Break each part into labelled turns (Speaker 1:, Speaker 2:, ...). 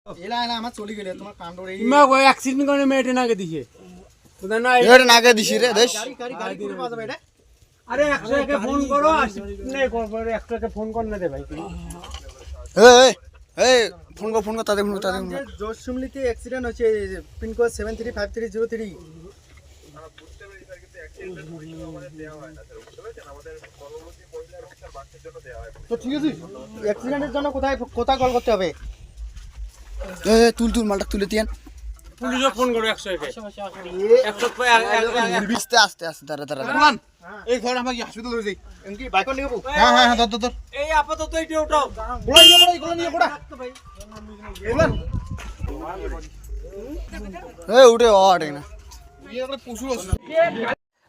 Speaker 1: এলা এলা আমার চলে গেলে তোমার কাণ্ড রে
Speaker 2: মা কই অ্যাক্সিডেন্ট করে মেটে নাকে দিছে তোদা না
Speaker 3: এটা নাকে দিছি রে দেশ
Speaker 1: গাড়ি করে পাওয়া যাবে এটা
Speaker 2: আরে 100 কে ফোন করো নে করে 100 কে ফোন কর না দে ভাই
Speaker 3: এই এই ফোন কর তাদের ফোন তাদের
Speaker 1: জোশ সুমলিতে অ্যাক্সিডেন্ট হয়েছে পিন কোড 735303 তো ঠিক আছে অ্যাক্সিডেন্টের জন্য কোথায় কল করতে হবে
Speaker 3: এই তুল মালটা তুলে দিয়েন
Speaker 2: পুলিশে ফোন করো 100 কে 100 কই
Speaker 3: বিস্তে আস্তে দাঁড়া
Speaker 1: এই ঘর আমাকে হাসপাতাল লয়ে যাই এমকি বাইক নিয়ে যাবো হ্যাঁ ধর
Speaker 2: এই আপাতত এইটা উঠাও
Speaker 1: গুলো নিয়ে পড়া এগুলো
Speaker 3: এই উঠে অটে না
Speaker 1: এগুলো পশু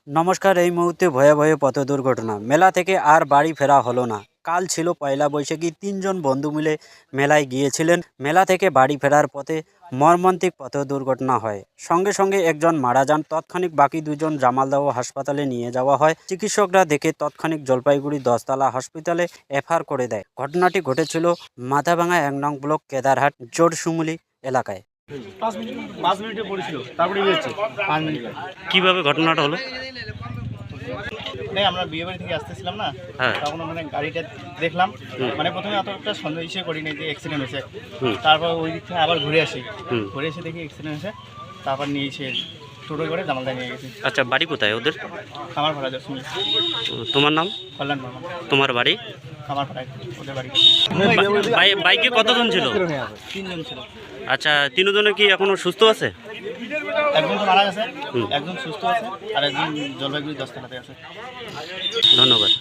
Speaker 4: নমস্কার। এই মুহূর্তে ভয়ে ভয়ে পথ দুর্ঘটনা। মেলা থেকে আর বাড়ি ফেরা হলো না। কাল ছিল পয়লা বৈশাখী। 3 জন বন্ধু মিলে মেলায় গিয়েছিলেন। মেলা থেকে বাড়ি ফেরার পথে মর্মান্তিক পথ দুর্ঘটনা হয়। সঙ্গে সঙ্গে একজন মারা যান। তৎক্ষণিক বাকি 2 জন জামালদহ হাসপাতালে নিয়ে যাওয়া হয়। চিকিৎসকরা দেখে তৎক্ষণিক জলপাইগুড়ি 10তলা হসপিটালে এফআর করে দেয়। ঘটনাটি ঘটেছিল মাথাভাঙা 1 নং ব্লক কেদারহাট জোরসুমুলি এলাকায়।
Speaker 1: 5 মিনিটে পড়েছিল তারপরে হয়েছে 5 মিনিট
Speaker 4: কিভাবে ঘটনাটা হলো?
Speaker 1: আমরা বিয়ে বাড়ি থেকে আসতেছিলাম না
Speaker 4: হ্যাঁ।
Speaker 1: তখন মানে গাড়িটা দেখলাম মানে প্রথমে অতটা সন্দেহ করিনি যে অ্যাক্সিডেন্ট হয়েছে তারপর ওই দিক থেকে আবার ঘুরে এসে দেখি অ্যাক্সিডেন্ট হয়েছে তারপর নিয়ে এসে টোটো করে জামালদা নিয়ে গেছি।
Speaker 4: আচ্ছা, বাড়ি কোথায় ওদের?
Speaker 1: খামার ভাড়া যাচ্ছে
Speaker 4: তোমার নাম?
Speaker 1: কল্যাণ মামা।
Speaker 4: তোমার বাড়ি?
Speaker 1: খামার ভাড়ায় ওদের বাড়ি
Speaker 4: বাইকে কতজন ছিল?
Speaker 1: 3 জন ছিল।
Speaker 4: আচ্ছা, 3 জনে কি এখনো সুস্থ আছে?
Speaker 1: একজন তো মারা গেছে, একজন সুস্থ আছে আর একজন জলপাইগুড়ি 10তলাতে আছে।
Speaker 4: ধন্যবাদ।